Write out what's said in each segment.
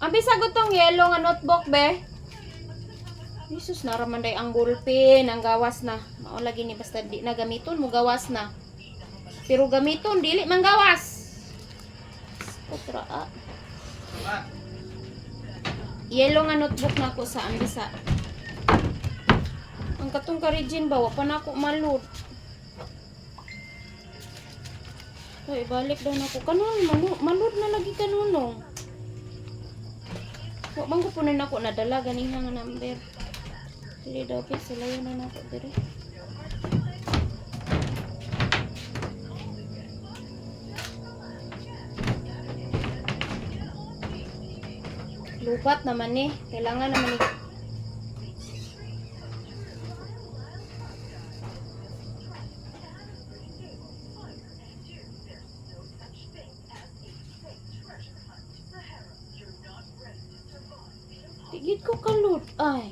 Ang bisagot tong yellow nga notebook, be. Jesus, naraman day ang ballpen, ang gawas na. Mao lagi ni basta di na gamiton mo gawas na. Pero gamiton dili man gawas. Otra Yellow nga notebook na ko sa ambisa. Ang katong ka Regine ba wa pa na ako malud. Ay, balik daw na ko. Kanon, malud na lagi kanunong. Wa bang kupunin ako nadala ganiha nga number. Dili daw pa sila yun na ako dire. Lubat naman eh. Kailangan naman eh. Tigit ko kalud. Ay.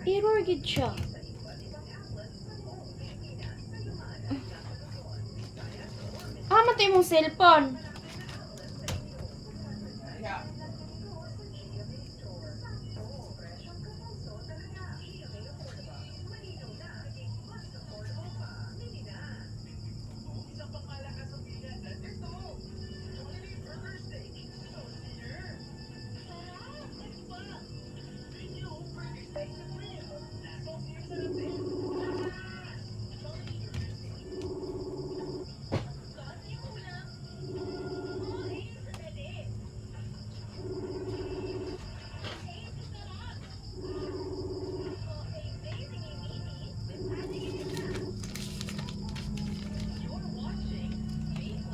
Error gid siya. Matay mong cellphone.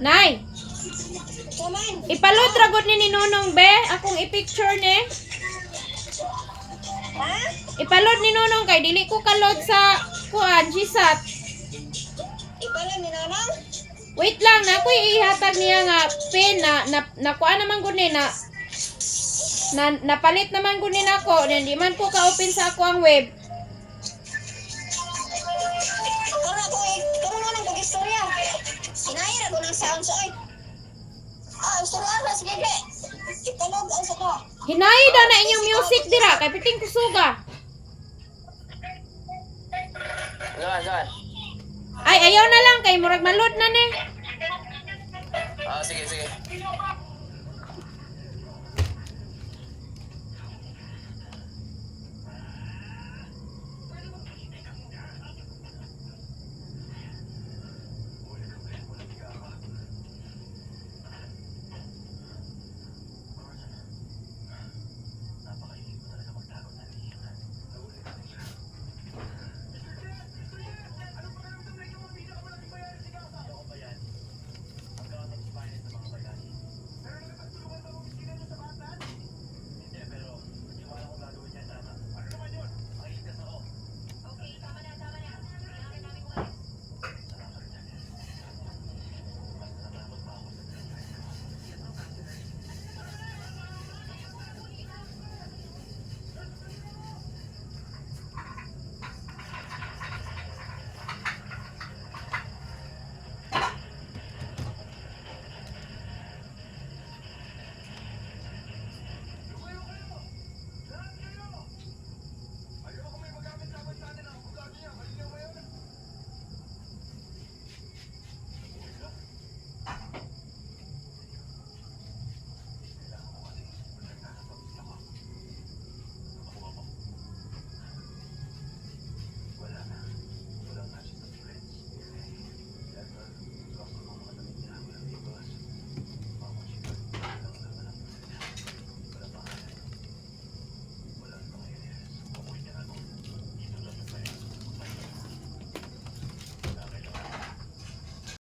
Nay! Ipalot ragod ni Nunong, be. Akong i-picture ni. Ha? Ipalot ni Nunong kay dili ko kalod sa kuan, gisat. Ipala ni Nanang? Wait lang, na ako'y ihatag niya nga pen na kuan naman gud ni na napalit naman gud ni nako. Di man ko ka-open sa ako ang web. Karon na nang istorya. Sinayra ko ng sound soy. Istorya na sige ke. Italog ang sako. Hinayi daw na inyong music dira kay piting kusuga. Gan. Ay ayaw na lang kay murag malod na ni. Sige.